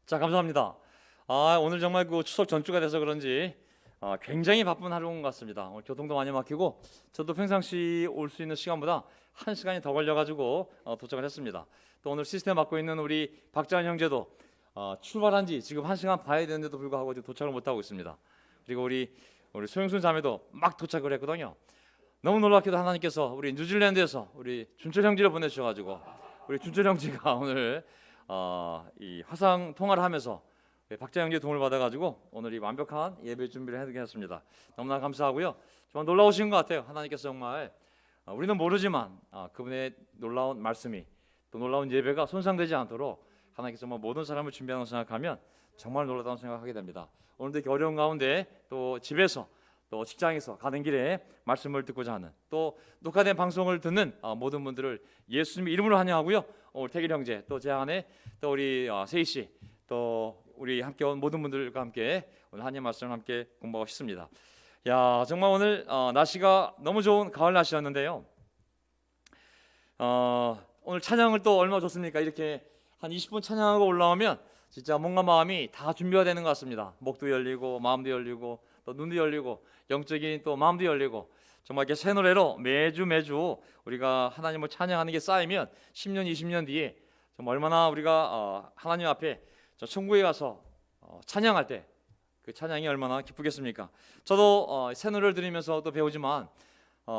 자, 감사합니다. 오늘 정말 그 추석 전주가 돼서 그런지 굉장히 바쁜 하루인 것 같습니다. 오늘 교통도 많이 막히고 저도 평상시 올 수 있는 시간보다 1시간이 더 걸려가지고 도착을 했습니다. 또 오늘 시스템 맡고 있는 우리 박자현 형제도 출발한 지 지금 1시간 봐야 되는데도 불구하고 지금 도착을 못하고 있습니다. 그리고 우리 소영순 자매도 막 도착을 했거든요. 너무 놀랍게도 하나님께서 우리 뉴질랜드에서 우리 준철 형제를 보내주셔가지고 우리 준철 형제가 오늘 이 화상 통화를 하면서 박자 형제의 도움을 받아가지고 오늘 이 완벽한 예배 준비를 해드리겠습니다. 너무나 감사하고요. 정말 놀라우신 것 같아요. 하나님께서 정말 우리는 모르지만 그분의 놀라운 말씀이 또 놀라운 예배가 손상되지 않도록 하나님께서 정말 모든 사람을 준비하는 생각하면 정말 놀라다는 생각하게 됩니다. 오늘도 이렇게 어려운 가운데 또 집에서 또 직장에서 가는 길에 말씀을 듣고자 하는 또 녹화된 방송을 듣는 모든 분들을 예수님의 이름으로 환영하고요. 오늘 태길 형제 또 제 아내 또 우리 세희 씨 또 우리 함께 온 모든 분들과 함께 오늘 하나님 말씀을 함께 공부하고 싶습니다. 야, 정말 오늘 날씨가 너무 좋은 가을 날씨였는데요. 오늘 찬양을 또 얼마나 좋습니까? 이렇게 한 20분 찬양하고 올라오면 진짜 몸과 마음이 다 준비가 되는 것 같습니다. 목도 열리고 마음도 열리고 또 눈도 열리고 영적인 또 마음도 열리고 정말 이렇게 새 노래로 매주 우리가 하나님을 찬양하는 게 쌓이면 10년 20년 뒤에 정말 얼마나 우리가 하나님 앞에 저 천국에 가서 찬양할 때 그 찬양이 얼마나 기쁘겠습니까? 저도 새 노래를 들으면서 또 배우지만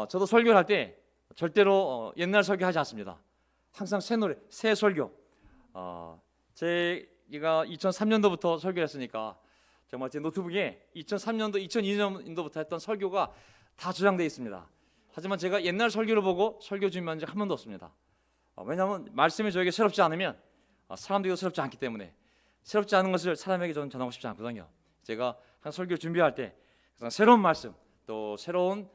저도 설교를 할 때 절대로 옛날 설교하지 않습니다. 항상 새 노래, 새 설교. 제가 2003년도부터 설교를 했으니까 정말 제 노트북에 2003년도, 2002년도부터 했던 설교가 다 저장되어 있습니다. 하지만 제가 옛날 설교를 보고 설교 준비한 적 한 번도 없습니다. 왜냐하면 말씀이 저에게 새롭지 않으면 사람들도 새롭지 않기 때문에 새롭지 않은 것을 사람에게 저는 전하고 싶지 않거든요. 제가 항상 설교 준비할 때 항상 새로운 말씀 또 새로운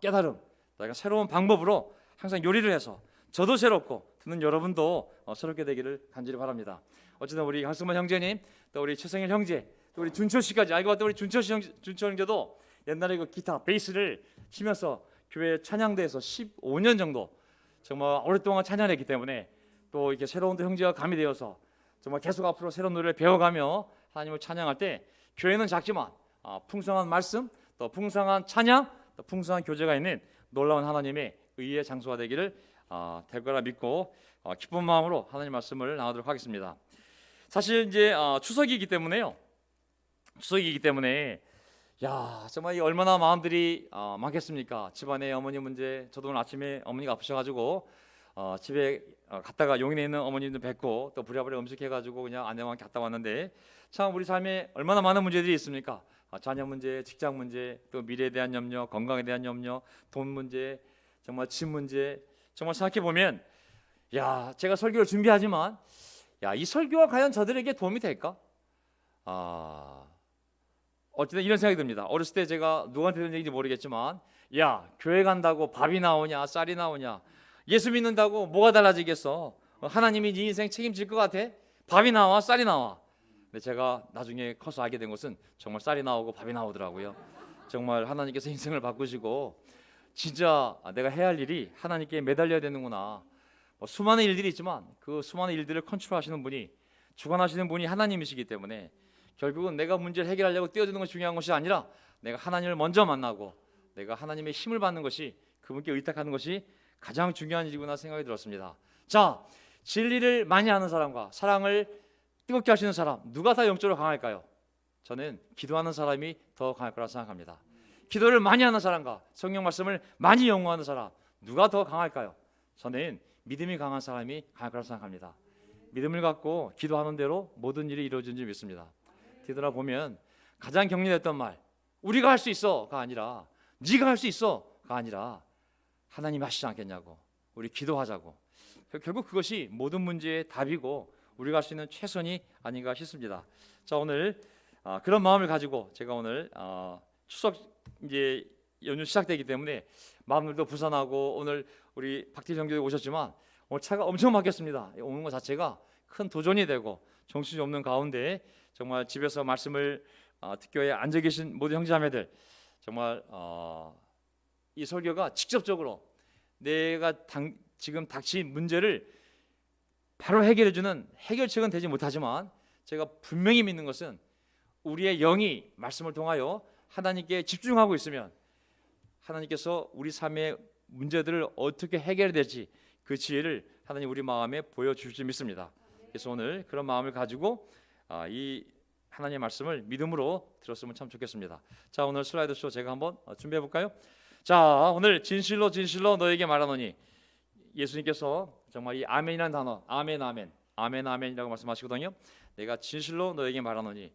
깨달음 또 새로운 방법으로 항상 요리를 해서 저도 새롭고 듣는 여러분도 새롭게 되기를 간절히 바랍니다. 어쨌든 우리 강승만 형제님 또 우리 최성일 형제 또 우리 준철 씨까지 알고 봤더니 우리 준철 형제도 옛날에 그 기타 베이스를 치면서 교회 찬양대에서 15년 정도 정말 오랫동안 찬양했기 때문에 또 이렇게 새로운 형제가 감이 되어서 정말 계속 앞으로 새로운 노래를 배워가며 하나님을 찬양할 때 교회는 작지만 풍성한 말씀 또 풍성한 찬양 또 풍성한 교제가 있는 놀라운 하나님의 의의 장소가 되기를 될 거라 믿고 기쁜 마음으로 하나님 말씀을 나누도록 하겠습니다. 사실 이제 추석이기 때문에요. 추석이기 때문에 야 정말 이 얼마나 마음들이 많겠습니까? 집안의 어머니 문제 저도 오늘 아침에 어머니가 아프셔가지고 집에 갔다가 용인에 있는 어머님도 뵙고 또 부랴부랴 음식해가지고 그냥 아내와 함께 갔다 왔는데 참 우리 삶에 얼마나 많은 문제들이 있습니까? 자녀 문제, 직장 문제, 또 미래에 대한 염려, 건강에 대한 염려, 돈 문제, 정말 집 문제 정말 생각해 보면 야 제가 설교를 준비하지만 야 이 설교가 과연 저들에게 도움이 될까? 어쨌든 이런 생각이 듭니다. 어렸을 때 제가 누구한테 들은 얘기인지 모르겠지만 야 교회 간다고 밥이 나오냐 쌀이 나오냐 예수 믿는다고 뭐가 달라지겠어? 하나님이 네 인생 책임질 것 같아? 밥이 나와 쌀이 나와. 근데 제가 나중에 커서 알게 된 것은 정말 쌀이 나오고 밥이 나오더라고요. 정말 하나님께서 인생을 바꾸시고 진짜 내가 해야 할 일이 하나님께 매달려야 되는구나. 수많은 일들이 있지만 그 수많은 일들을 컨트롤하시는 분이 주관하시는 분이 하나님이시기 때문에 결국은 내가 문제를 해결하려고 뛰어드는 것이 중요한 것이 아니라 내가 하나님을 먼저 만나고 내가 하나님의 힘을 받는 것이 그분께 의탁하는 것이 가장 중요한 일이구나 생각이 들었습니다. 자, 진리를 많이 아는 사람과 사랑을 뜨겁게 하시는 사람 누가 더 영적으로 강할까요? 저는 기도하는 사람이 더 강할 거라 생각합니다. 기도를 많이 하는 사람과 성경 말씀을 많이 연구하는 사람 누가 더 강할까요? 저는 믿음이 강한 사람이 강할 거라 생각합니다. 믿음을 갖고 기도하는 대로 모든 일이 이루어지는 줄 믿습니다. 뒤돌아보면 가장 격려했던 말 우리가 할 수 있어가 아니라 네가 할 수 있어가 아니라 하나님이 하시지 않겠냐고 우리 기도하자고 결국 그것이 모든 문제의 답이고 우리가 할 수 있는 최선이 아닌가 싶습니다. 자 오늘 그런 마음을 가지고 제가 오늘 추석 이제 연휴 시작되기 때문에 마음들도 부산하고 오늘 우리 박태일 형제도 오셨지만 오늘 차가 엄청 막혔습니다. 오는 것 자체가 큰 도전이 되고 정신이 없는 가운데 정말 집에서 말씀을 듣기 위해 앉아 계신 모든 형제자매들 정말 이 설교가 직접적으로 내가 지금 닥친 문제를 바로 해결해주는 해결책은 되지 못하지만 제가 분명히 믿는 것은 우리의 영이 말씀을 통하여 하나님께 집중하고 있으면 하나님께서 우리 삶의 문제들을 어떻게 해결해야 될지 그 지혜를 하나님 우리 마음에 보여주실 줄 믿습니다. 그래서 오늘 그런 마음을 가지고 이 하나님의 말씀을 믿음으로 들었으면 참 좋겠습니다. 자, 오늘 슬라이드 쇼 제가 한번 준비해 볼까요? 자, 오늘 진실로 진실로 너에게 말하노니, 예수님께서 정말 이 아멘이라는 단어, 아멘 아멘 아멘 아멘이라고 말씀하시거든요. 내가 진실로 너에게 말하노니,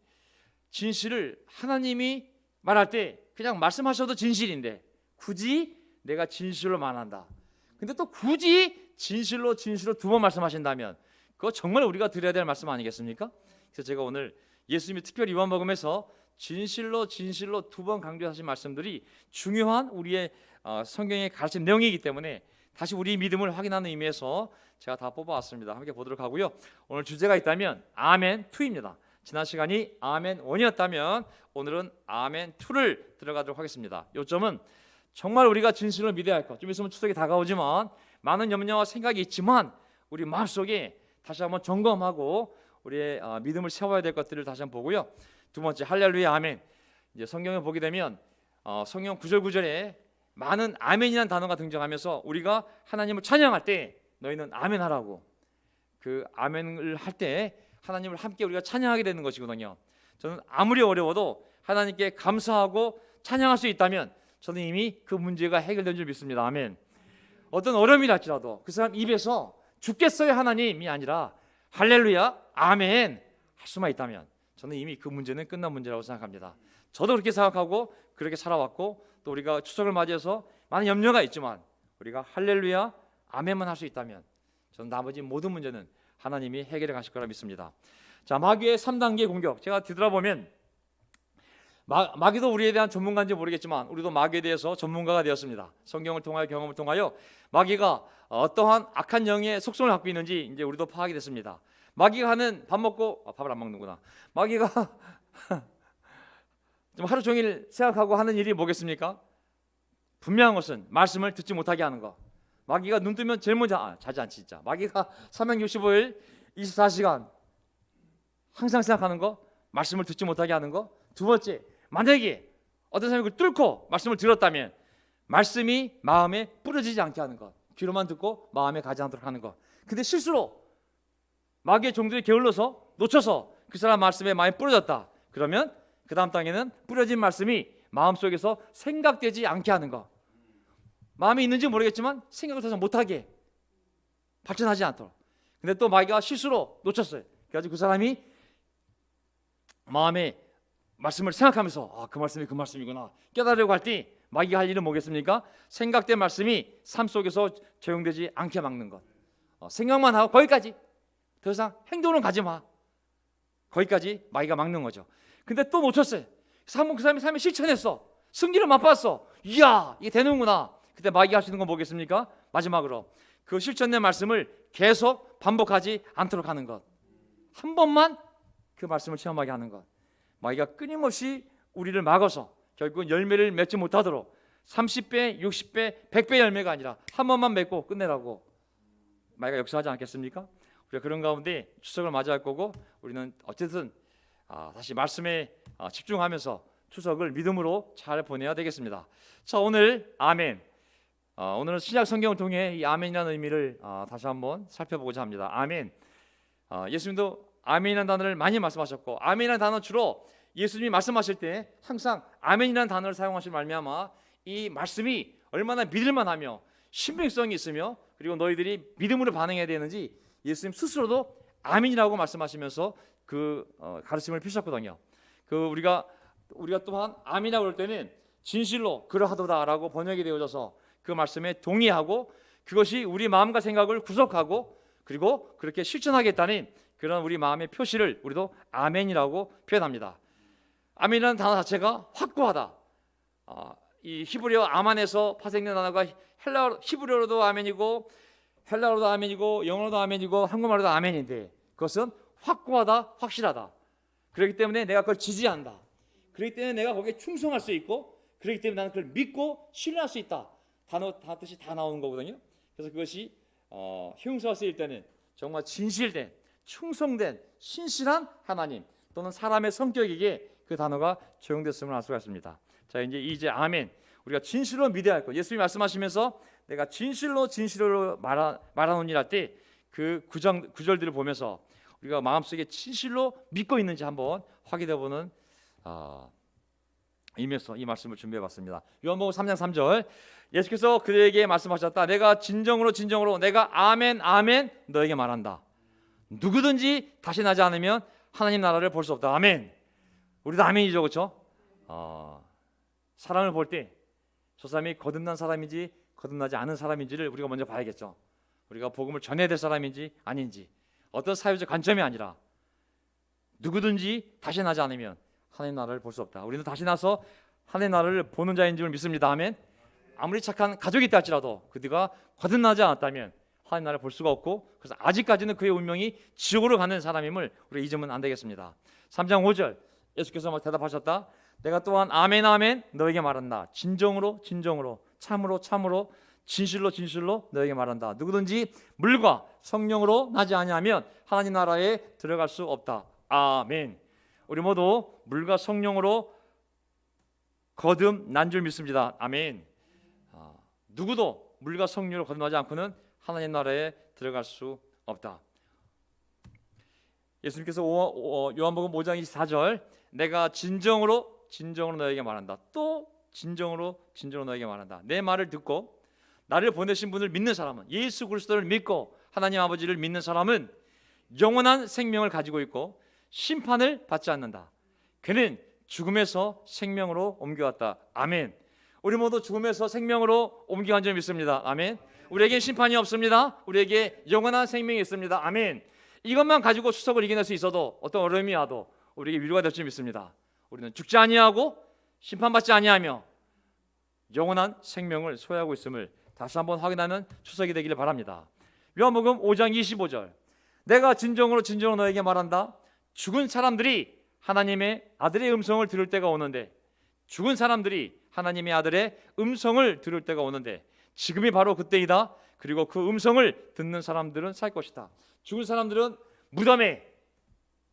진실을 하나님이 말할 때 그냥 말씀하셔도 진실인데 굳이 내가 진실로 말한다. 근데 또 굳이 진실로 두 번 말씀하신다면 그거 정말 우리가 드려야 될 말씀 아니겠습니까? 그래서 제가 오늘 예수님이 특별히 요한복음에서 진실로 두 번 강조하신 말씀들이 중요한 우리의 성경의 가르침 내용이기 때문에 다시 우리 믿음을 확인하는 의미에서 제가 다 뽑아왔습니다. 함께 보도록 하고요. 오늘 주제가 있다면 아멘 2입니다. 지난 시간이 아멘 1이었다면 오늘은 아멘 2를 들어가도록 하겠습니다. 요점은 정말 우리가 진실로 믿어야 할 것. 좀 있으면 추석이 다가오지만 많은 염려와 생각이 있지만 우리 마음속에 다시 한번 점검하고 우리의 믿음을 세워야 될 것들을 다시 한번 보고요. 두 번째, 할렐루야 아멘. 이제 성경을 보게 되면 성경 구절구절에 많은 아멘이라는 단어가 등장하면서 우리가 하나님을 찬양할 때 너희는 아멘 하라고, 그 아멘을 할 때 하나님을 함께 우리가 찬양하게 되는 것이거든요. 저는 아무리 어려워도 하나님께 감사하고 찬양할 수 있다면 저는 이미 그 문제가 해결된 줄 믿습니다. 아멘. 어떤 어려움이 날지라도 그 사람 입에서 죽겠어요 하나님이 아니라 할렐루야 아멘 할 수만 있다면 저는 이미 그 문제는 끝난 문제라고 생각합니다. 저도 그렇게 생각하고 그렇게 살아왔고, 또 우리가 추석을 맞이해서 많은 염려가 있지만 우리가 할렐루야 아멘만 할 수 있다면 저는 나머지 모든 문제는 하나님이 해결해 가실 거라 믿습니다. 자, 마귀의 3단계 공격, 제가 뒤돌아보면 마귀도 우리에 대한 전문가인지 모르겠지만 우리도 마귀에 대해서 전문가가 되었습니다. 성경을 통하여 경험을 통하여 마귀가 어떠한 악한 영의 속성을 갖고 있는지 이제 우리도 파악이 됐습니다. 마귀가 하는, 밥 먹고 밥을 안 먹는구나. 마귀가 좀 하루 종일 생각하고 하는 일이 뭐겠습니까? 분명한 것은 말씀을 듣지 못하게 하는 것. 마귀가 눈 뜨면 제일 먼저 자지 않지 진짜. 마귀가 365일 24시간 항상 생각하는 거, 말씀을 듣지 못하게 하는 거. 두 번째, 만약에 어떤 사람이 그걸 뚫고 말씀을 들었다면 말씀이 마음에 뿌려지지 않게 하는 것, 귀로만 듣고 마음에 가지 않도록 하는 것. 근데 실수로 마귀의 종들이 게을러서 놓쳐서 그 사람 말씀에 마음이 뿌려졌다. 그러면 그 다음 땅에는 뿌려진 말씀이 마음속에서 생각되지 않게 하는 것. 마음에 있는지 모르겠지만 생각을 더 이상 못하게, 발전하지 않도록. 근데 또 마귀가 실수로 놓쳤어요. 그래가지고 그 사람이 마음에 말씀을 생각하면서 그 말씀이 그 말씀이구나 깨달으려고 할 때 마귀가 할 일은 뭐겠습니까? 생각된 말씀이 삶 속에서 적용되지 않게 막는 것. 생각만 하고 거기까지, 더 이상 행동으로 가지 마. 거기까지 마귀가 막는 거죠. 근데 또 놓쳤어요. 그 사람이 삶에 실천했어. 승리를 맛봤어. 이야, 이게 되는구나. 그때 마귀가 할 수 있는 건 뭐겠습니까? 마지막으로 그 실천된 말씀을 계속 반복하지 않도록 하는 것. 한 번만 그 말씀을 체험하게 하는 것. 마귀가 끊임없이 우리를 막아서 결국은 열매를 맺지 못하도록 30배, 60배, 100배 열매가 아니라 한 번만 맺고 끝내라고 마귀가 역사하지 않겠습니까? 우리가 그런 가운데 추석을 맞이할 거고, 우리는 어쨌든 다시 말씀에 집중하면서 추석을 믿음으로 잘 보내야 되겠습니다. 자, 오늘 아멘. 오늘은 신약 성경을 통해 이 아멘이라는 의미를 다시 한번 살펴보고자 합니다. 아멘. 예수님도 아멘이라는 단어를 많이 말씀하셨고, 아멘이라는 단어 주로 예수님이 말씀하실 때 항상 아멘이라는 단어를 사용하실 말미암아 이 말씀이 얼마나 믿을만하며 신빙성이 있으며 그리고 너희들이 믿음으로 반응해야 되는지 예수님 스스로도 아멘이라고 말씀하시면서 그 가르침을 피셨거든요. 우리가 또한 아멘이라고 그럴 때는 진실로 그러하도다라고 번역이 되어져서 그 말씀에 동의하고 그것이 우리 마음과 생각을 구속하고 그리고 그렇게 실천하겠다는 그런 우리 마음의 표시를 우리도 아멘이라고 표현합니다. 아멘이라는 단어 자체가 확고하다. 이 히브리어 아만에서 파생된 단어가 히브리어로도 아멘이고 헬라어로도 아멘이고 영어로도 아멘이고 한국말로도 아멘인데 그것은 확고하다, 확실하다. 그렇기 때문에 내가 그걸 지지한다. 그렇기 때문에 내가 거기에 충성할 수 있고, 그렇기 때문에 나는 그걸 믿고 신뢰할 수 있다. 단어 다 뜻이 다 나오는 거거든요. 그래서 그것이 형용사가 쓰일 때는 정말 진실된, 충성된 신실한 하나님 또는 사람의 성격에게 그 단어가 적용됐음을 알 수가 있습니다. 자, 이제 아멘. 우리가 진실로 믿어야 할 것. 예수님이 말씀하시면서 내가 진실로 말하노니라 때 그 구절들을 보면서 우리가 마음속에 진실로 믿고 있는지 한번 확인해보는 의미에서 이 말씀을 준비해봤습니다. 요한복음 3장 3절 예수께서 그들에게 말씀하셨다. 내가 진정으로 내가 아멘 아멘 너에게 말한다. 누구든지 다시 나지 않으면 하나님 나라를 볼 수 없다. 아멘. 우리도 아멘이죠, 그렇죠? 사람을 볼 때 저 사람이 거듭난 사람인지 거듭나지 않은 사람인지를 우리가 먼저 봐야겠죠. 우리가 복음을 전해야 될 사람인지 아닌지, 어떤 사회적 관점이 아니라 누구든지 다시 나지 않으면 하나님 나라를 볼 수 없다. 우리는 다시 나서 하나님 나라를 보는 자인 줄 믿습니다. 아멘. 아무리 착한 가족이 있다 할지라도 그들과 거듭나지 않았다면 하나님 나라를 볼 수가 없고, 그래서 아직까지는 그의 운명이 지옥으로 가는 사람임을 우리가 잊으면 안 되겠습니다. 3장 5절 예수께서 막 대답하셨다. 내가 또한 아멘 아멘 너에게 말한다. 진정으로 참으로 진실로 너에게 말한다. 누구든지 물과 성령으로 나지 아니하면 하나님 나라에 들어갈 수 없다. 아멘. 우리 모두 물과 성령으로 거듭난 줄 믿습니다. 아멘. 누구도 물과 성령으로 거듭나지 않고는 하나님 나라에 들어갈 수 없다. 예수님께서 요한복음 5장 24절 내가 진정으로 너에게 말한다. 또 진정으로 너에게 말한다. 내 말을 듣고 나를 보내신 분을 믿는 사람은, 예수 그리스도를 믿고 하나님 아버지를 믿는 사람은 영원한 생명을 가지고 있고 심판을 받지 않는다. 그는 죽음에서 생명으로 옮겨왔다. 아멘. 우리 모두 죽음에서 생명으로 옮겨간 줄 믿습니다. 아멘. 우리에게 심판이 없습니다. 우리에게 영원한 생명이 있습니다. 아멘. 이것만 가지고 추석을 이겨낼 수 있어도 어떤 어려움이 와도 우리에게 위로가 될 줄 믿습니다. 우리는 죽지 아니하고 심판받지 아니하며 영원한 생명을 소유하고 있음을 다시 한번 확인하는 추석이 되기를 바랍니다. 요한복음 5장 25절 내가 진정으로 너에게 말한다. 죽은 사람들이 하나님의 아들의 음성을 들을 때가 오는데, 죽은 사람들이 하나님의 아들의 음성을 들을 때가 오는데 지금이 바로 그때이다. 그리고 그 음성을 듣는 사람들은 살 것이다. 죽은 사람들은 무덤에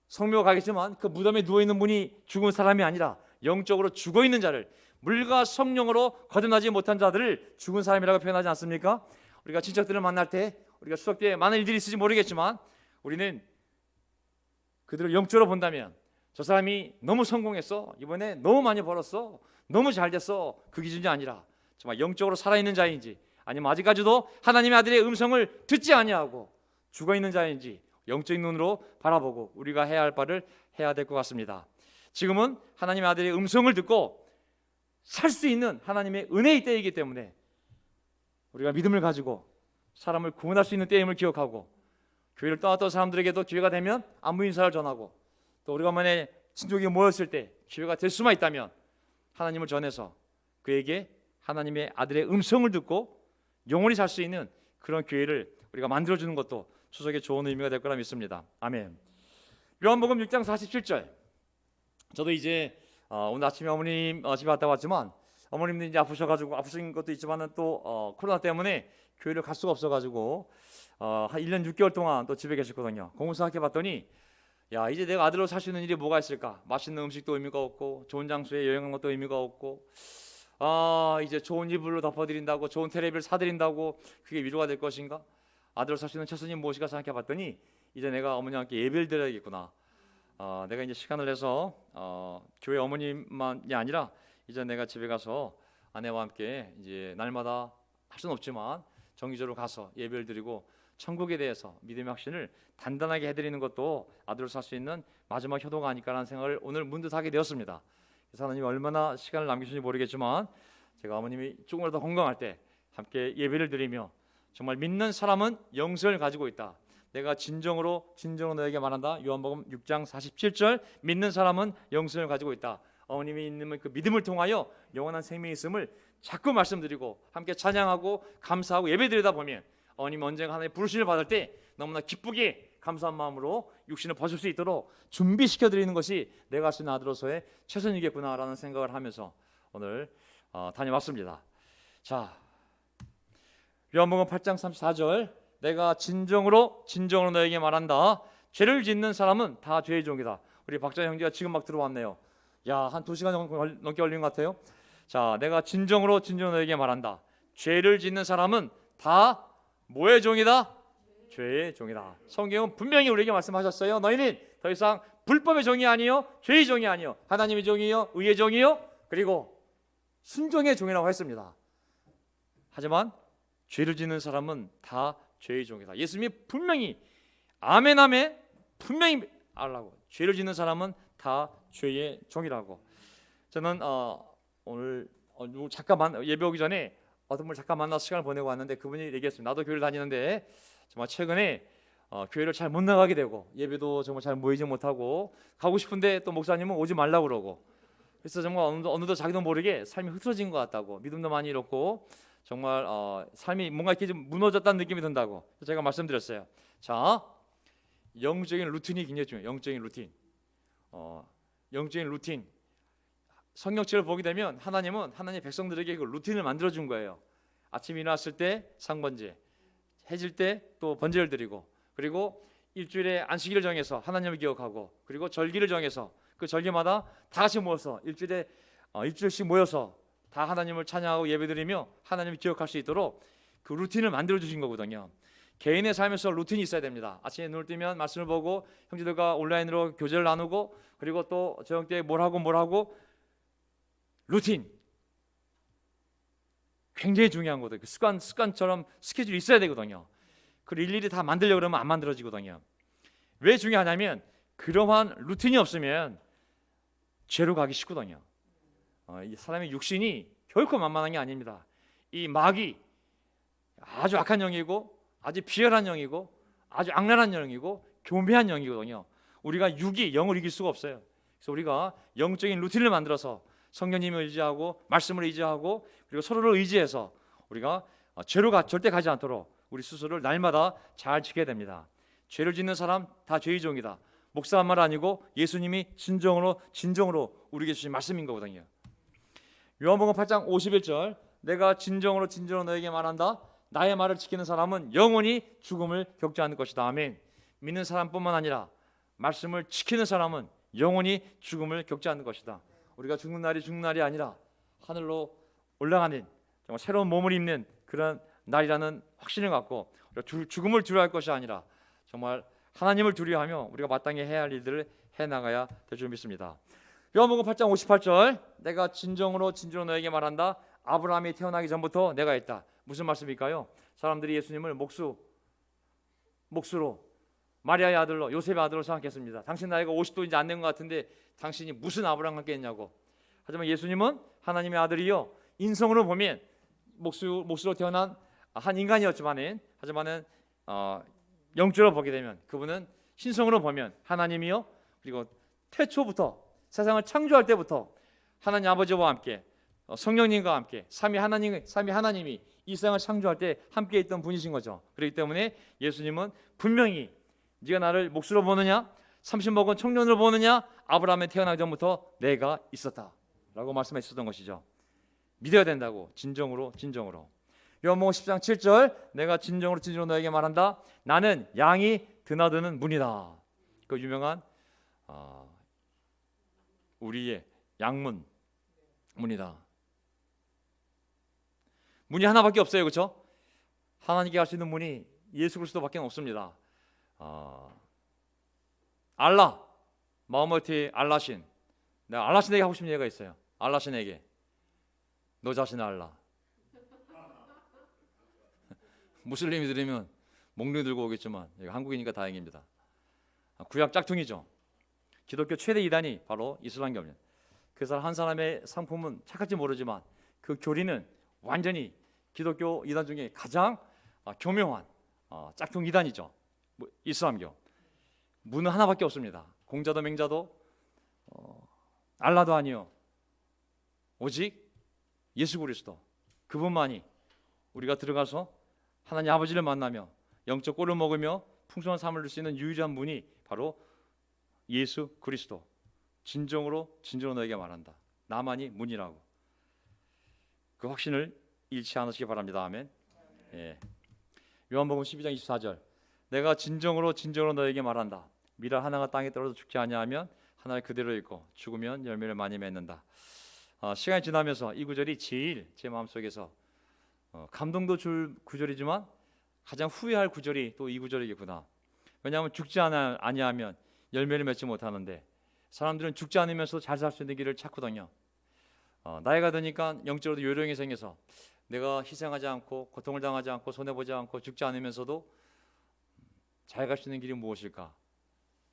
성묘가 가겠지만 그 무덤에 누워있는 분이 죽은 사람이 아니라 영적으로 죽어있는 자를, 물과 성령으로 거듭나지 못한 자들을 죽은 사람이라고 표현하지 않습니까? 우리가 친척들을 만날 때 우리가 추석 때 많은 일들이 있을지 모르겠지만 우리는 그들을 영적으로 본다면 저 사람이 너무 성공했어, 이번에 너무 많이 벌었어, 너무 잘 됐어, 그 기준이 아니라 정말 영적으로 살아있는 자인지, 아니면 아직까지도 하나님의 아들의 음성을 듣지 아니하고 죽어있는 자인지 영적인 눈으로 바라보고 우리가 해야 할 바를 해야 될 것 같습니다. 지금은 하나님의 아들의 음성을 듣고 살 수 있는 하나님의 은혜의 때이기 때문에 우리가 믿음을 가지고 사람을 구원할 수 있는 때임을 기억하고, 교회를 떠났던 사람들에게도 기회가 되면 안부 인사를 전하고, 또 우리가 만에 친족이 모였을 때 기회가 될 수만 있다면 하나님을 전해서 그에게 하나님의 아들의 음성을 듣고 영원히 살 수 있는 그런 교회를 우리가 만들어주는 것도 추석의 좋은 의미가 될 거라 믿습니다. 아멘. 요한복음 6장 47절 저도 이제 오늘 아침에 어머님 집에 갔다 왔지만 어머님도 이제 아프셔가지고, 아프신 것도 있지만은 또 코로나 때문에 교회를 갈 수가 없어가지고 한 1년 6개월 동안 또 집에 계셨거든요. 공부 생각해봤더니 야, 이제 내가 아들로 살 수 있는 일이 뭐가 있을까? 맛있는 음식도 의미가 없고 좋은 장소에 여행한 것도 의미가 없고, 이제 좋은 이불로 덮어드린다고, 좋은 텔레비를 사드린다고 그게 위로가 될 것인가? 아들로 살 수 있는 최선이 무엇인가 생각해봤더니 이제 내가 어머니와 함께 예배를 드려야겠구나. 내가 이제 시간을 내서 교회 어머님만이 아니라 이제 내가 집에 가서 아내와 함께 이제 날마다 할 수는 없지만 정기적으로 가서 예배를 드리고 천국에 대해서 믿음의 확신을 단단하게 해드리는 것도 아들로 살 수 있는 마지막 효도가 아닐까라는 생각을 오늘 문득 하게 되었습니다. 그래서 하나님이 얼마나 시간을 남기시는지 모르겠지만 제가 어머님이 조금이라도 더 건강할 때 함께 예배를 드리며, 정말 믿는 사람은 영생을 가지고 있다. 내가 진정으로 너에게 말한다. 요한복음 6장 47절 믿는 사람은 영생을 가지고 있다. 어머님이 있는 그 믿음을 통하여 영원한 생명이 있음을 자꾸 말씀드리고 함께 찬양하고 감사하고 예배드리다 보면 어머님이 언젠가 하나님의 부르심을 받을 때 너무나 기쁘게 감사한 마음으로 육신을 벗을 수 있도록 준비시켜드리는 것이 내가 할 수 있는 아들로서의 최선이겠구나라는 생각을 하면서 오늘 다녀왔습니다. 자, 요한복음 8장 34절 내가 진정으로 너에게 말한다. 죄를 짓는 사람은 다 죄의 종이다. 우리 박자 형제가 지금 막 들어왔네요. 야, 한 2시간 넘게 걸린 것 같아요. 자, 내가 진정으로 너에게 말한다. 죄를 짓는 사람은 다 뭐의 종이다? 죄의 종이다. 성경은 분명히 우리에게 말씀하셨어요. 너희는 더 이상 불법의 종이 아니요, 죄의 종이 아니요, 하나님의 종이요, 의의 종이요, 그리고 순종의 종이라고 했습니다. 하지만 죄를 짓는 사람은 다 죄의 종이다. 예수님이 분명히 아멘 아멘 분명히 알라고. 죄를 짓는 사람은 다 죄의 종이라고. 저는 오늘 잠깐 예배 오기 전에 어떤 분 잠깐 만나서 시간을 보내고 왔는데 그분이 얘기했습니다. 나도 교회를 다니는데 정말 최근에 교회를 잘 못 나가게 되고 예배도 정말 잘 모이지 못하고 가고 싶은데 또 목사님은 오지 말라고 그러고, 그래서 정말 어느덧 자기도 모르게 삶이 흐트러진 것 같다고, 믿음도 많이 잃었고 정말 삶이 뭔가 이렇게 좀 무너졌다는 느낌이 든다고 제가 말씀드렸어요. 자, 영적인 루틴이 굉장히 중요해요. 영적인 루틴. 영적인 루틴. 성경책을 보게 되면 하나님은 하나님의 백성들에게 그 루틴을 만들어 준 거예요. 아침 일어났을 때 상번제, 해질 때 또 번제를 드리고, 그리고 일주일에 안식일을 정해서 하나님을 기억하고, 그리고 절기를 정해서 그 절기마다 다 같이 모여서 일주일씩 모여서 다 하나님을 찬양하고 예배드리며 하나님을 기억할 수 있도록 그 루틴을 만들어 주신 거거든요. 개인의 삶에서 루틴이 있어야 됩니다. 아침에 눈을 뜨면 말씀을 보고 형제들과 온라인으로 교제를 나누고, 그리고 또 저녁 때 뭘 하고 루틴 굉장히 중요한 거거든요. 그 습관처럼 스케줄이 있어야 되거든요. 그걸 일일이 다 만들려고 그러면 안 만들어지거든요. 왜 중요하냐면 그러한 루틴이 없으면 죄로 가기 쉽거든요. 이 사람의 육신이 결코 만만한 게 아닙니다. 이 마귀 아주 악한 영이고 아주 비열한 영이고 아주 악랄한 영이고 교묘한 영이거든요. 우리가 영을 이길 수가 없어요. 그래서 우리가 영적인 루틴을 만들어서 성령님을 의지하고 말씀을 의지하고 그리고 서로를 의지해서 우리가 죄로 절대 가지 않도록 우리 스스로를 날마다 잘 지켜야 됩니다. 죄를 짓는 사람 다 죄의 종이다. 목사한 말 아니고 예수님이 진정으로 우리에게 주신 말씀인 거거든요. 요한복음 8장 51절, 내가 진정으로 너에게 말한다. 나의 말을 지키는 사람은 영원히 죽음을 겪지 않을 것이다. 아멘. 믿는 사람뿐만 아니라 말씀을 지키는 사람은 영원히 죽음을 겪지 않는 것이다. 우리가 죽는 날이 아니라 하늘로 올라가는 정말 새로운 몸을 입는 그런 날이라는 확신을 갖고 죽음을 두려워할 것이 아니라 정말 하나님을 두려워하며 우리가 마땅히 해야 할 일들을 해나가야 될 줄 믿습니다. 요한복음 8장 58절, 내가 진정으로 너에게 말한다. 아브라함이 태어나기 전부터 내가 있다. 무슨 말씀일까요? 사람들이 예수님을 목수로 마리아의 아들로 요셉의 아들로 생각했습니다. 당신 나이가 50도 이제 안 된 것 같은데 당신이 무슨 아브라함과 함께 했냐고. 하지만 예수님은 하나님의 아들이요, 인성으로 보면 목수로 태어난 한 인간이었지만은 영적으로 보게 되면 그분은 신성으로 보면 하나님이요, 그리고 태초부터 세상을 창조할 때부터 하나님 아버지와 함께 성령님과 함께 삼위 하나님이 이 세상을 창조할 때 함께 있던 분이신 거죠. 그렇기 때문에 예수님은 분명히 네가 나를 목수로 보느냐 30 먹은 청년으로 보느냐, 아브라함에 태어나기 전부터 내가 있었다 라고 말씀하셨던 것이죠. 믿어야 된다고. 진정으로. 요한복음 10장 7절, 내가 진정으로 너에게 말한다. 나는 양이 드나드는 문이다. 그 유명한 우리의 문이다. 문이 하나밖에 없어요, 그렇죠? 하나님께 갈 수 있는 문이 예수 그리스도밖에 없습니다. 알라, 마우머티 알라신. 내가 알라신에게 하고 싶은 얘기가 있어요. 알라신에게 너 자신을 알라. 무슬림이 들으면 몽둥이 들고 오겠지만 한국이니까 다행입니다. 구약 짝퉁이죠. 기독교 최대 이단이 바로 이슬람교입니다. 그래서 한 사람의 상품은 착할지 모르지만 그 교리는 완전히 기독교 이단 중에 가장 교묘한 짝퉁 이단이죠. 이슬람교. 문은 하나밖에 없습니다. 공자도 맹자도 알라도 아니요, 오직 예수 그리스도, 그분만이 우리가 들어가서 하나님 아버지를 만나며 영적 꼴을 먹으며 풍성한 삶을 누릴 수 있는 유일한 문이 바로 예수 그리스도. 진정으로 너에게 말한다. 나만이 문이라고. 그 확신을 잃지 않으시기 바랍니다. 아멘. 예. 요한복음 12장 24절, 내가 진정으로 너에게 말한다. 미라 하나가 땅에 떨어져 죽지 아니하면 하나를 그대로 있고 죽으면 열매를 많이 맺는다. 시간이 지나면서 이 구절이 제일 제 마음속에서 감동도 줄 구절이지만 가장 후회할 구절이 또 이 구절이겠구나. 왜냐하면 죽지 아니하면 열매를 맺지 못하는데 사람들은 죽지 않으면서 잘 살 수 있는 길을 찾거든요. 나이가 드니까 영적으로도 요령이 생겨서 내가 희생하지 않고 고통을 당하지 않고 손해보지 않고 죽지 않으면서도 잘 갈 수 있는 길이 무엇일까?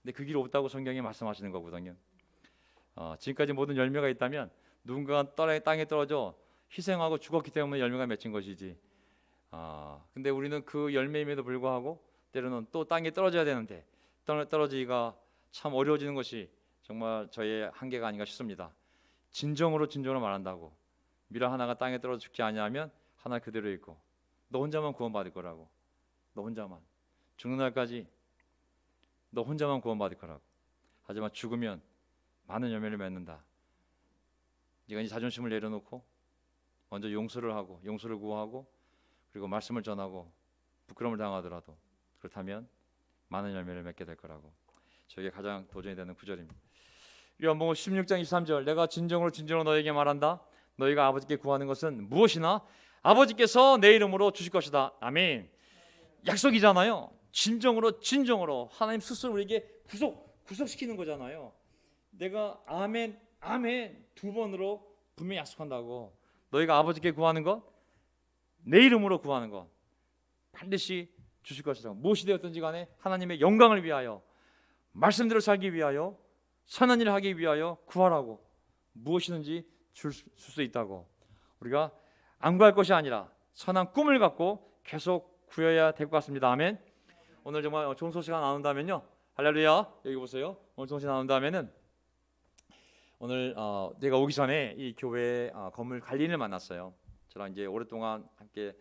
근데 그 길이 없다고 성경이 말씀하시는 거거든요. 지금까지 모든 열매가 있다면 누군가가 땅에 떨어져 희생하고 죽었기 때문에 열매가 맺힌 것이지. 근데 우리는 그 열매임에도 불구하고 때로는 또 땅에 떨어져야 되는데 떨어지기가 참 어려워지는 것이 정말 저의 한계가 아닌가 싶습니다. 진정으로 말한다고 미라 하나가 땅에 떨어져 죽지 아니하면 하나 그대로 있고 너 혼자만 구원받을 거라고. 너 혼자만 죽는 날까지 너 혼자만 구원받을 거라고. 하지만 죽으면 많은 열매를 맺는다. 네가 이제 자존심을 내려놓고 먼저 용서를 하고 용서를 구하고 그리고 말씀을 전하고 부끄러움을 당하더라도 그렇다면 많은 열매를 맺게 될 거라고. 저에게 가장 도전이 되는 구절입니다. 요한복음 16장 23절 내가 진정으로 너에게 말한다. 너희가 아버지께 구하는 것은 무엇이나 아버지께서 내 이름으로 주실 것이다. 아멘. 약속이잖아요. 진정으로 하나님 스스로 우리에게 구속시키는 거잖아요. 내가 아멘 두 번으로 분명히 약속한다고. 너희가 아버지께 구하는 것, 내 이름으로 구하는 것 반드시 주실 것이다. 무엇이 되었든지 간에 하나님의 영광을 위하여 말씀대로 살기 위하여 선한 일을 하기 위하여 구하라고. 무엇이든지 줄 수 있다고. 우리가 안 구할 것이 아니라 선한 꿈을 갖고 계속 구해야 될 것 같습니다. 아멘. 오늘 정말 좋은 소식이 나온다면요. 할렐루야. 여기 보세요. 오늘 좋은 소식 나온다면은 오늘 제가 오기 전에 이 교회 건물 관리인을 만났어요. 저랑 이제 오랫동안 함께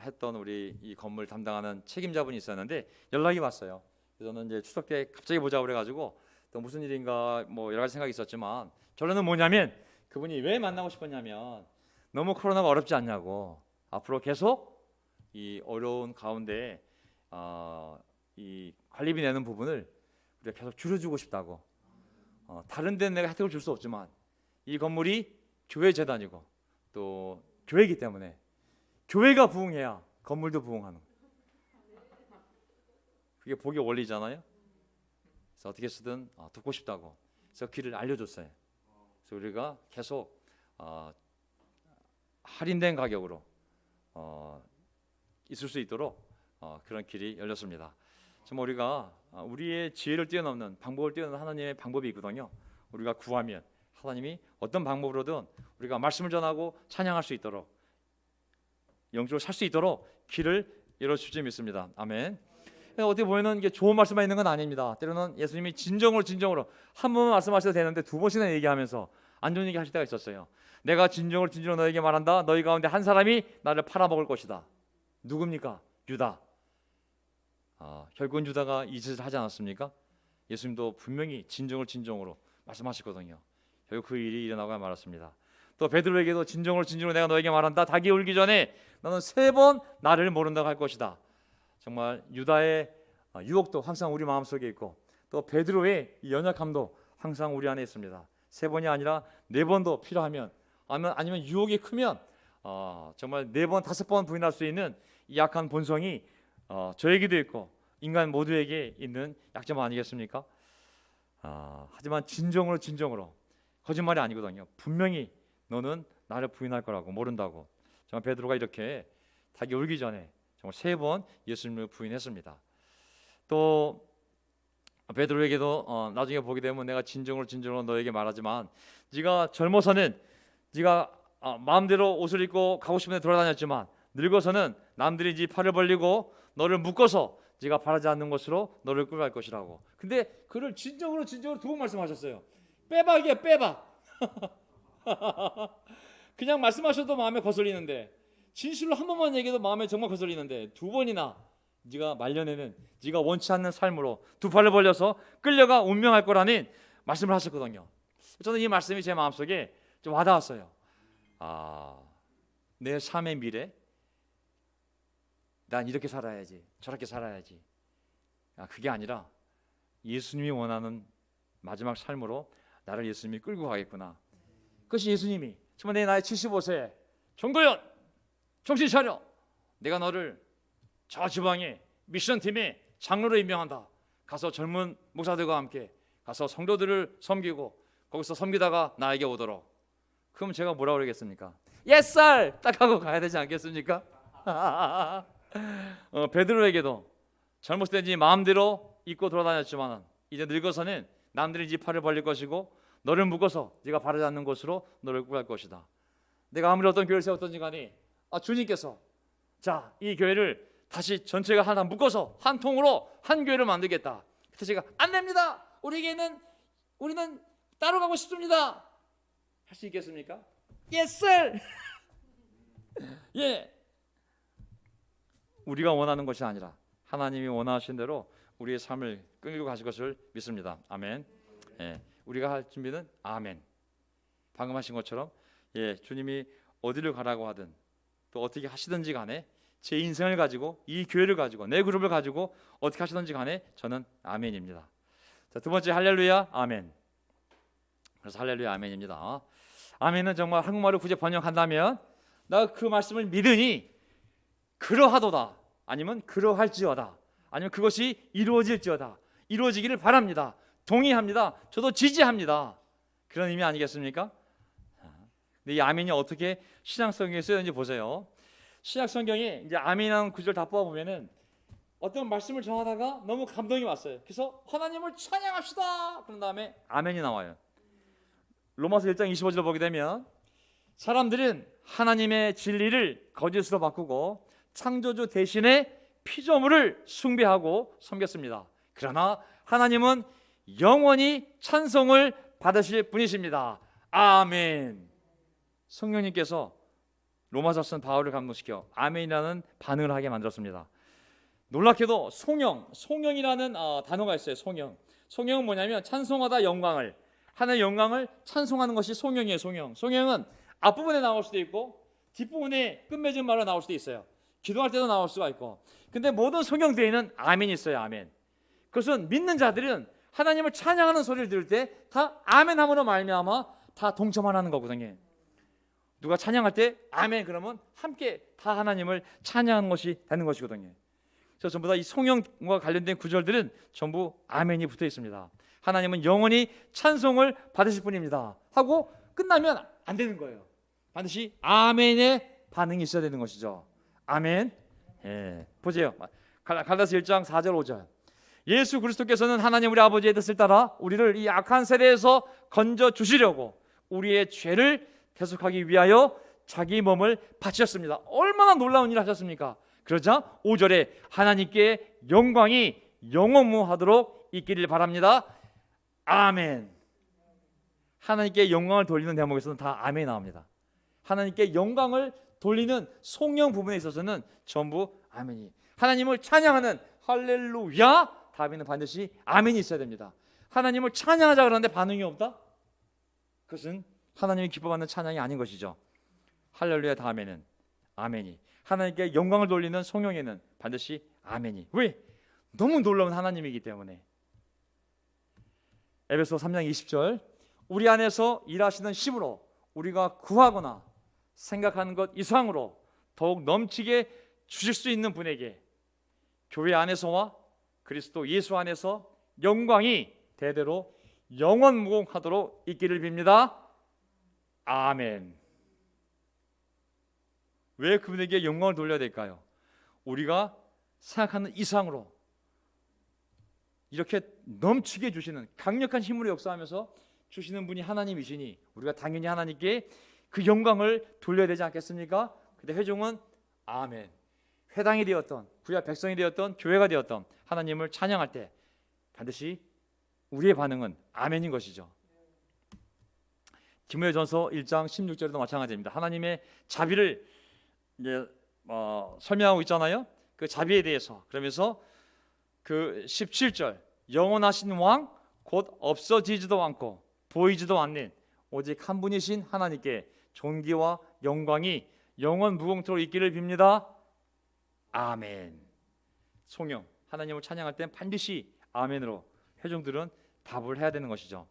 했던 우리 이 건물 담당하는 책임자분이 있었는데 연락이 왔어요. 그래서 저는 이제 추석 때 갑자기 보자 그래가지고 또 무슨 일인가 뭐 여러 가지 생각이 있었지만 결론은 뭐냐면 그분이 왜 만나고 싶었냐면 너무 코로나가 어렵지 않냐고. 앞으로 계속 이 어려운 가운데 이 관리비 내는 부분을 우리가 계속 줄여주고 싶다고. 다른 데는 내가 혜택을 줄 수 없지만 이 건물이 교회 재단이고 또 교회이기 때문에 교회가 부흥해야 건물도 부흥하는 거예요. 그게 복의 원리잖아요. 그래서 어떻게 쓰든 돕고 싶다고. 그래서 길을 알려줬어요. 그래서 우리가 계속 할인된 가격으로 있을 수 있도록 그런 길이 열렸습니다. 정말 우리가 우리의 지혜를 뛰어넘는 방법을 뛰어넘는 하나님의 방법이 있거든요. 우리가 구하면 하나님이 어떤 방법으로든 우리가 말씀을 전하고 찬양할 수 있도록 영적으로 살 수 있도록 길을 열어주실 줄 믿습니다. 아멘. 어떻게 보면은 이게 좋은 말씀만 있는 건 아닙니다. 때로는 예수님이 진정으로 한 번만 말씀하셔도 되는데 두 번씩이나 얘기하면서 안 좋은 얘기 하실 때가 있었어요. 내가 진정으로 너에게 말한다. 너희 가운데 한 사람이 나를 팔아먹을 것이다. 누굽니까? 유다. 결국은 유다가 이 짓을 하지 않았습니까? 예수님도 분명히 진정으로 말씀하셨거든요. 결국 그 일이 일어나고 말았습니다. 또 베드로에게도 진정으로 내가 너에게 말한다. 닭이 울기 전에 너는 3번 나를 모른다고 할 것이다. 정말 유다의 유혹도 항상 우리 마음속에 있고 또 베드로의 연약함도 항상 우리 안에 있습니다. 3번이 아니라 4번도 필요하면 아니면 유혹이 크면 정말 4번, 5번 부인할 수 있는 이 약한 본성이 저에게도 있고 인간 모두에게 있는 약점 아니겠습니까? 하지만 진정으로 거짓말이 아니거든요. 분명히 너는 나를 부인할 거라고 모른다고. 정말 베드로가 이렇게 닭이 울기 전에 정말 3번 예수님을 부인했습니다. 또 베드로에게도 나중에 보게 되면 내가 진정으로 너에게 말하지만 네가 젊어서는 네가 마음대로 옷을 입고 가고 싶은 데 돌아다녔지만 늙어서는 남들이 네 팔을 벌리고 너를 묶어서 네가 바라지 않는 것으로 너를 끌어갈 것이라고. 근데 그를 진정으로 2번 말씀하셨어요. 빼박이야 빼박. 그냥 말씀하셔도 마음에 거슬리는데 진실로 한 번만 얘기해도 마음에 정말 거슬리는데 2번이나 네가 말년에는 네가 원치 않는 삶으로 2팔을 벌려서 끌려가 운명할 거라는 말씀을 하셨거든요. 저는 이 말씀이 제 마음속에 좀 와닿았어요. 내 삶의 미래 난 이렇게 살아야지 저렇게 살아야지. 그게 아니라 예수님이 원하는 마지막 삶으로 나를 예수님이 끌고 가겠구나. 그것이 예수님이 정말 내 나이 75세에 정도현 정신 차려, 내가 너를 저 지방의 미션팀에 장로로 임명한다. 가서 젊은 목사들과 함께 가서 성도들을 섬기고 거기서 섬기다가 나에게 오도록. 그럼 제가 뭐라고 그러겠습니까? Yes sir! 딱 하고 가야 되지 않겠습니까? 베드로에게도 젊었을 때는 마음대로 입고 돌아다녔지만 이제 늙어서는 남들이 네 팔을 벌릴 것이고 너를 묶어서 네가 바르지 않는 곳으로 너를 끌고 갈 것이다. 내가 아무리 어떤 교회를 세웠든지 간에 주님께서 자, 이 교회를 다시 전체가 하나 묶어서 한 통으로 한 교회를 만들겠다. 그래서 제가 안 됩니다. 우리는 따로 가고 싶습니다. 할 수 있겠습니까? Yes sir. 예. 우리가 원하는 것이 아니라 하나님이 원하신 대로 우리의 삶을 끌고 가실 것을 믿습니다. 아멘. 예. 우리가 할 준비는 아멘. 방금 하신 것처럼 예, 주님이 어디를 가라고 하든 또 어떻게 하시든지 간에 제 인생을 가지고 이 교회를 가지고 내 그룹을 가지고 어떻게 하시든지 간에 저는 아멘입니다. 자, 두 번째 할렐루야 아멘. 그래서 할렐루야 아멘입니다. 아멘은 정말 한국말로 굳이 번역한다면 나 그 말씀을 믿으니 그러하도다, 아니면 그러할지어다, 아니면 그것이 이루어질지어다, 이루어지기를 바랍니다, 동의합니다, 저도 지지합니다, 그런 의미 아니겠습니까? 근데 이 아멘이 어떻게 신약 성경에 쓰여있는지 보세요. 신약 성경에 이제 아멘이라는 구절 다 뽑아보면은 어떤 말씀을 전하다가 너무 감동이 왔어요. 그래서 하나님을 찬양합시다. 그런 다음에 아멘이 나와요. 로마서 1장 25절을 보게 되면 사람들은 하나님의 진리를 거짓으로 바꾸고 창조주 대신에 피조물을 숭배하고 섬겼습니다. 그러나 하나님은 영원히 찬송을 받으실 분이십니다. 아멘. 성령님께서 로마서 쓴 바울을 감동시켜 아멘이라는 반응을 하게 만들었습니다. 놀랍게도 송영이라는 단어가 있어요. 송영은 뭐냐면 찬송하다 영광을, 하나님의 영광을 찬송하는 것이 송영이에요. 송영은 앞부분에 나올 수도 있고 뒷부분에 끝맺은 말로 나올 수도 있어요. 기도할 때도 나올 수가 있고. 근데 모든 송영 뒤에는 아멘이 있어요. 아멘. 그것은 믿는 자들은 하나님을 찬양하는 소리를 들을 때 다 아멘함으로 말미암아 다 동참하는 거거든요. 누가 찬양할 때 아멘 그러면 함께 다 하나님을 찬양하는 것이 되는 것이거든요. 그래서 전부 다 이 송영과 관련된 구절들은 전부 아멘이 붙어 있습니다. 하나님은 영원히 찬송을 받으실 분입니다 하고 끝나면 안 되는 거예요. 반드시 아멘의 반응이 있어야 되는 것이죠. 아멘. 예. 보세요. 갈라디아서 1장 4절 5절. 예수 그리스도께서는 하나님 우리 아버지의 뜻을 따라 우리를 이 악한 세대에서 건져 주시려고 우리의 죄를 대속하기 위하여 자기 몸을 바치셨습니다. 얼마나 놀라운 일을 하셨습니까? 그러자 5절에 하나님께 영광이 영원무하도록 있기를 바랍니다. 아멘. 하나님께 영광을 돌리는 대목에서는 다 아멘이 나옵니다. 하나님께 영광을 돌리는 송영 부분에 있어서는 전부 아멘이. 하나님을 찬양하는 할렐루야 다음에는 반드시 아멘이 있어야 됩니다. 하나님을 찬양하자 그러는데 반응이 없다? 그것은 하나님이 기뻐하는 찬양이 아닌 것이죠. 할렐루야 다음에는 아멘이. 하나님께 영광을 돌리는 송영에는 반드시 아멘이. 왜? 너무 놀라운 하나님이기 때문에. 에베소 3장 20절. 우리 안에서 일하시는 힘으로 우리가 구하거나 생각하는 것 이상으로 더욱 넘치게 주실 수 있는 분에게 교회 안에서와 그리스도 예수 안에서 영광이 대대로 영원무궁하도록 있기를 빕니다. 아멘. 왜 그분에게 영광을 돌려야 될까요? 우리가 생각하는 이상으로 이렇게 넘치게 주시는 강력한 힘으로 역사하면서 주시는 분이 하나님이시니 우리가 당연히 하나님께 그 영광을 돌려야 되지 않겠습니까? 근데 회중은 아멘. 회당이 되었던 구약 백성이 되었던 교회가 되었던 하나님을 찬양할 때 반드시 우리의 반응은 아멘인 것이죠. 디모데전서 1장 16절에도 마찬가지입니다. 하나님의 자비를 이제 설명하고 있잖아요. 그 자비에 대해서 그러면서 그 17절 영원하신 왕 곧 없어지지도 않고 보이지도 않는 오직 한 분이신 하나님께 존귀와 영광이 영원 무궁토록 있기를 빕니다. 아멘. 송영 하나님을 찬양할 땐 반드시 아멘으로 회중들은 답을 해야 되는 것이죠.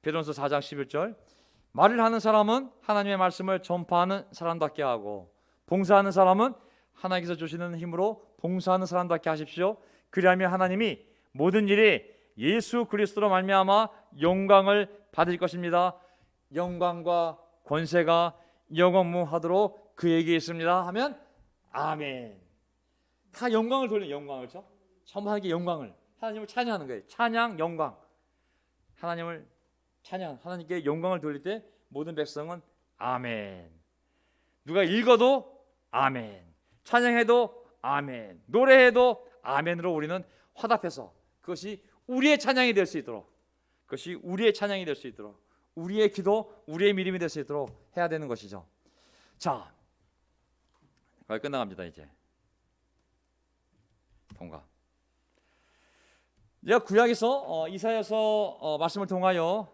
베드로전서 4장 11절 말을 하는 사람은 하나님의 말씀을 전파하는 사람답게 하고 봉사하는 사람은 하나님께서 주시는 힘으로 봉사하는 사람답게 하십시오. 그리하면 하나님이 모든 일에 예수 그리스도로 말미암아 영광을 받을 것입니다. 영광과 권세가 영원무하도록 그에게 있습니다 하면 아멘. 다 영광을 돌리는 영광을 죠. 전부 하나님께 영광을 하나님을 찬양하는 거예요. 찬양 영광. 하나님을 찬양 하나님께 영광을 돌릴 때 모든 백성은 아멘. 누가 읽어도 아멘. 찬양해도 아멘. 노래해도 아멘으로 우리는 화답해서 그것이 우리의 찬양이 될 수 있도록 그것이 우리의 찬양이 될 수 있도록 우리의 기도, 우리의 믿음이 될 수 있도록 해야 되는 것이죠. 자, 거의 끝나갑니다. 이제 통과. 제가 구약에서 이사야서 말씀을 통하여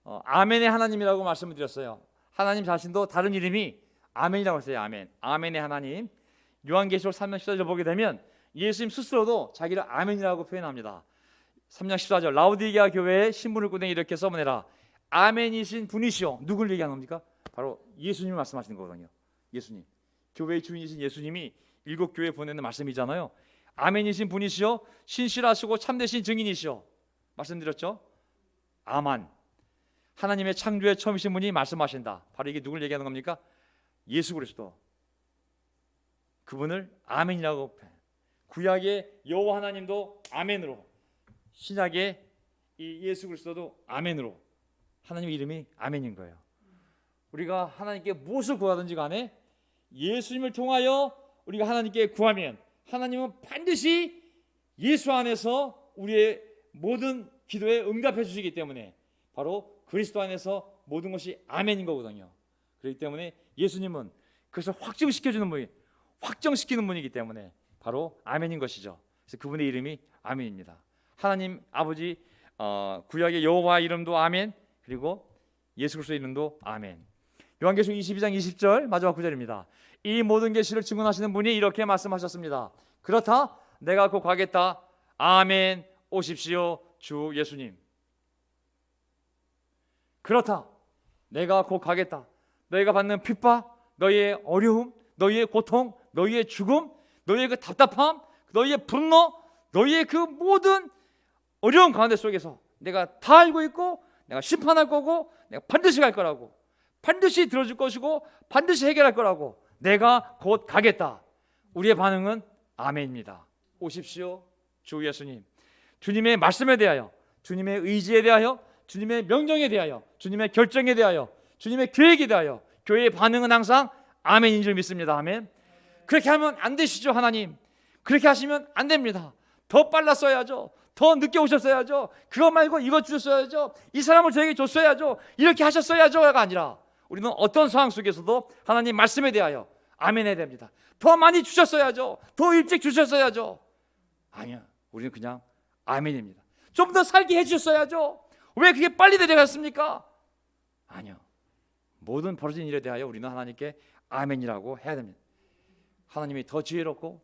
아멘의 하나님이라고 말씀을 드렸어요. 하나님 자신도 다른 이름이 아멘이라고 했어요. 아멘. 아멘의 하나님. 요한계시록 3장 14절 보게 되면 예수님 스스로도 자기를 아멘이라고 표현합니다. 3장 14절 라우디게아 교회에 신문을 꾸댕이 이렇게 써보내라. 아멘이신 분이시오. 누굴 얘기하는 겁니까? 바로 예수님을 말씀하시는 거거든요. 예수님. 교회의 주인이신 예수님이 7교회에 보내는 말씀이잖아요. 아멘이신 분이시오. 신실하시고 참되신 증인이시오. 말씀드렸죠? 아만. 하나님의 창조의 처음이신 분이 말씀하신다. 바로 이게 누굴 얘기하는 겁니까? 예수 그리스도. 그분을 아멘이라고 표현. 구약의 여호와 하나님도 아멘으로, 신약의 이 예수 그리스도도 아멘으로, 하나님의 이름이 아멘인 거예요. 우리가 하나님께 무엇을 구하든지 간에 예수님을 통하여 우리가 하나님께 구하면 하나님은 반드시 예수 안에서 우리의 모든 기도에 응답해 주시기 때문에 바로 그리스도 안에서 모든 것이 아멘인 거거든요. 그렇기 때문에 예수님은 그것을 확증시켜주는 분이, 확정시키는 분이기 때문에 바로 아멘인 것이죠. 그래서 그분의 이름이 아멘입니다. 하나님 아버지 구약의 여호와 이름도 아멘, 그리고 예수 그리스도의 이름도 아멘. 요한계시록 22장 20절 마지막 구절입니다. 이 모든 계시를 증언하시는 분이 이렇게 말씀하셨습니다. 그렇다 내가 곧 가겠다. 아멘. 오십시오 주 예수님. 그렇다 내가 곧 가겠다. 너희가 받는 핍박, 너희의 어려움, 너희의 고통, 너희의 죽음, 너희의 그 답답함, 너희의 분노, 너희의 그 모든 어려운 가운데 속에서 내가 다 알고 있고 내가 심판할 거고 내가 반드시 갈 거라고, 반드시 들어줄 것이고 반드시 해결할 거라고, 내가 곧 가겠다. 우리의 반응은 아멘입니다. 오십시오 주 예수님. 주님의 말씀에 대하여, 주님의 의지에 대하여, 주님의 명령에 대하여, 주님의 결정에 대하여, 주님의 계획에 대하여 교회의 반응은 항상 아멘인 줄 믿습니다. 아멘. 그렇게 하면 안 되시죠 하나님. 그렇게 하시면 안 됩니다. 더 빨랐어야죠. 더 늦게 오셨어야죠. 그거 말고 이거 주셨어야죠. 이 사람을 저에게 줬어야죠. 이렇게 하셨어야죠가 아니라 우리는 어떤 상황 속에서도 하나님 말씀에 대하여 아멘해야 됩니다. 더 많이 주셨어야죠. 더 일찍 주셨어야죠. 아니야, 우리는 그냥 아멘입니다. 좀 더 살게 해주셨어야죠. 왜 그게 빨리 내려갔습니까? 아니요, 모든 벌어진 일에 대하여 우리는 하나님께 아멘이라고 해야 됩니다. 하나님이 더 지혜롭고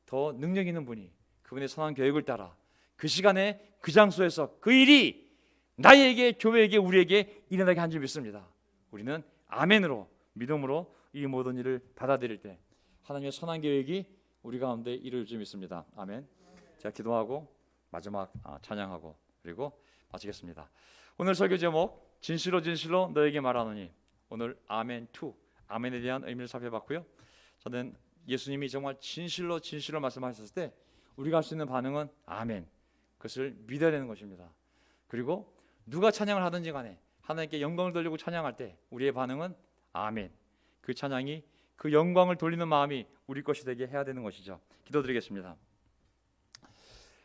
더 능력 있는 분이 그분의 선한 계획을 따라 그 시간에 그 장소에서 그 일이 나에게, 교회에게, 우리에게 일어나게 한 줄 믿습니다. 우리는 아멘으로, 믿음으로 이 모든 일을 받아들일 때 하나님의 선한 계획이 우리 가운데 이룰 줄 믿습니다. 아멘. 제가 기도하고 마지막 찬양하고 그리고 마치겠습니다. 오늘 설교 제목 진실로 진실로 너에게 말하노니, 오늘 아멘 2, 아멘에 대한 의미를 살펴봤고요. 저는 예수님이 정말 진실로 진실로 말씀하셨을 때 우리가 할 수 있는 반응은 아멘, 그것을 믿어야 되는 것입니다. 그리고 누가 찬양을 하든지 간에 하나님께 영광을 돌리고 찬양할 때 우리의 반응은 아멘, 그 찬양이, 그 영광을 돌리는 마음이 우리 것이 되게 해야 되는 것이죠. 기도드리겠습니다.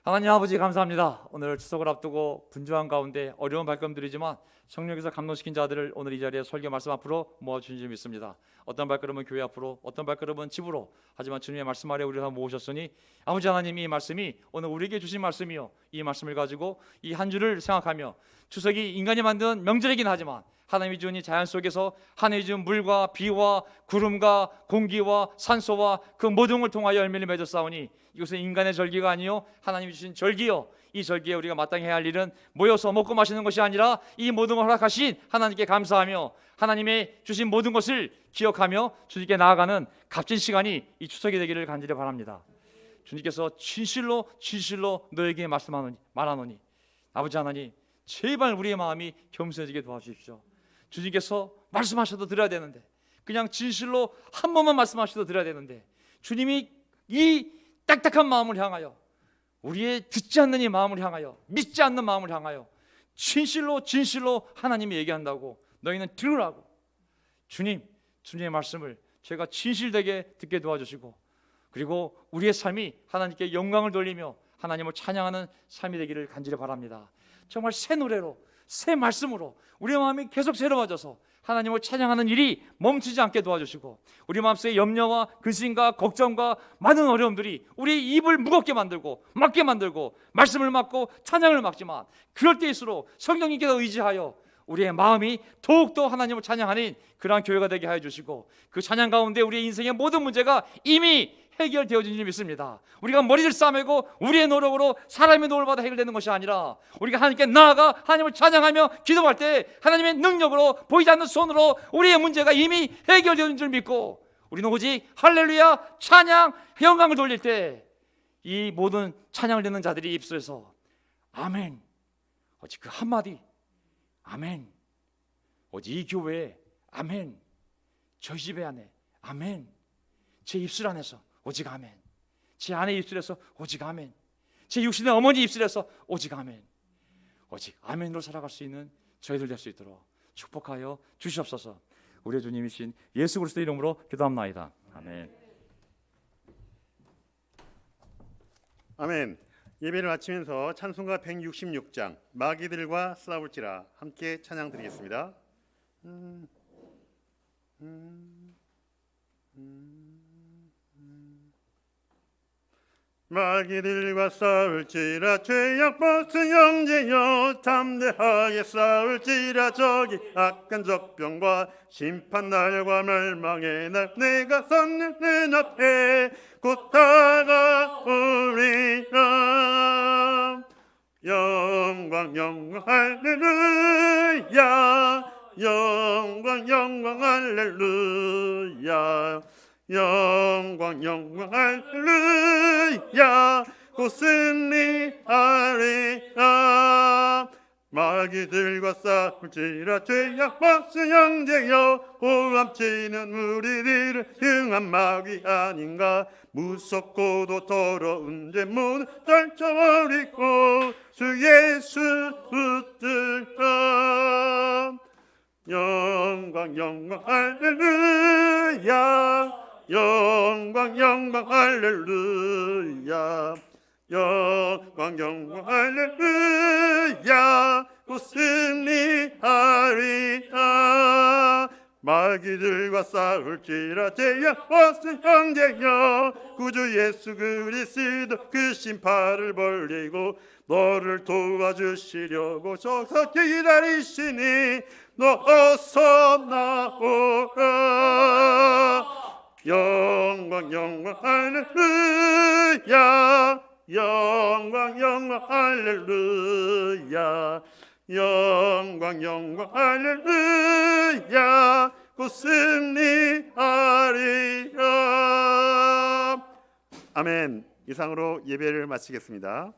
하나님 아버지 감사합니다. 오늘 추석을 앞두고 분주한 가운데 어려운 발걸음들이지만 성령께서 감동시킨 자들을 오늘 이 자리에 설교 말씀 앞으로 모아주신 줄 믿습니다. 어떤 발걸음은 교회 앞으로, 어떤 발걸음은 집으로, 하지만 주님의 말씀 아래 우리를 다 모으셨으니 아버지 하나님, 이 말씀이 오늘 우리에게 주신 말씀이요, 이 말씀을 가지고 이 한 주를 생각하며, 추석이 인간이 만든 명절이긴 하지만 하나님이 주신 이 자연 속에서 하늘이 준 물과 비와 구름과 공기와 산소와 그 모든 걸 통하여 열매를 맺었사오니 이것은 인간의 절기가 아니요 하나님이 주신 절기요, 이 절기에 우리가 마땅히 해야 할 일은 모여서 먹고 마시는 것이 아니라 이 모든 걸 허락하신 하나님께 감사하며 하나님의 주신 모든 것을 기억하며 주님께 나아가는 값진 시간이 이 추석이 되기를 간절히 바랍니다. 주님께서 진실로 너에게 말하노니 아버지 하나님, 제발 우리의 마음이 겸손해지게 도와주십시오. 주님께서 말씀하셔도 드려야 되는데, 그냥 진실로 한 번만 말씀하셔도 드려야 되는데, 주님이 이 딱딱한 마음을 향하여, 우리의 듣지 않는 이 마음을 향하여, 믿지 않는 마음을 향하여 진실로 하나님이 얘기한다고 너희는 들으라고. 주님의 말씀을 제가 진실되게 듣게 도와주시고, 그리고 우리의 삶이 하나님께 영광을 돌리며 하나님을 찬양하는 삶이 되기를 간절히 바랍니다. 정말 새 노래로, 새 말씀으로 우리의 마음이 계속 새로워져서 하나님을 찬양하는 일이 멈추지 않게 도와주시고, 우리 마음속의 염려와 근심과 걱정과 많은 어려움들이 우리의 입을 무겁게 만들고 막게 만들고 말씀을 막고 찬양을 막지만, 그럴 때일수록 성령님께서 의지하여 우리의 마음이 더욱더 하나님을 찬양하는 그러한 교회가 되게 하여 주시고, 그 찬양 가운데 우리의 인생의 모든 문제가 이미 해결되어진 줄 믿습니다. 우리가 머리를 싸매고 우리의 노력으로 사람의 도움을 받아 해결되는 것이 아니라, 우리가 하나님께 나아가 하나님을 찬양하며 기도할 때 하나님의 능력으로, 보이지 않는 손으로 우리의 문제가 이미 해결되어진 줄 믿고, 우리는 오직 할렐루야 찬양 영광을 돌릴 때 이 모든 찬양을 듣는 자들이 입술에서 아멘, 오직 그 한마디 아멘, 오직 이 교회에 아멘, 저희 집에 안에 아멘, 제 입술 안에서 오직 아멘, 제 아내 입술에서 오직 아멘, 제 육신의 어머니 입술에서 오직 아멘, 오직 아멘으로 살아갈 수 있는 저희들 될 수 있도록 축복하여 주시옵소서. 우리의 주님이신 예수 그리스도의 이름으로 기도합나이다. 아멘. 아멘. 예배를 마치면서 찬송가 166장 마귀들과 싸울지라 함께 찬양 드리겠습니다. 마귀들과 싸울지라 죄악 벗은 형제여, 담대하게 싸울지라 저기 악한 적병과 심판날과 멸망의 날, 내가 섰는 눈앞에 곧 다가오리라. 영광 영광 할렐루야, 영광 영광 할렐루야, 영광 영광 할렐루야, 곧 승리하리라. 마귀들과 싸울지라 죄악 벗은 형제여, 호함치는 우리들을 흥한 마귀 아닌가. 무섭고도 더러운 죄 모두 떨쳐버리고 주 예수 붙들라. 영광 영광 할렐루야, 영광 영광 할렐루야, 영광 영광 할렐루야, 곧 승리하리라. 마귀들과 싸울지라 죄악 벗은 형제여, 구주 예수 그리스도 그 신발을 벌리고 너를 도와주시려고 저서 기다리시니 너 어서 나오라. 영광 영광 할렐루야, 영광 영광 할렐루야, 영광 영광 할렐루야, 곧 승리하리라. 아멘. 이상으로 예배를 마치겠습니다.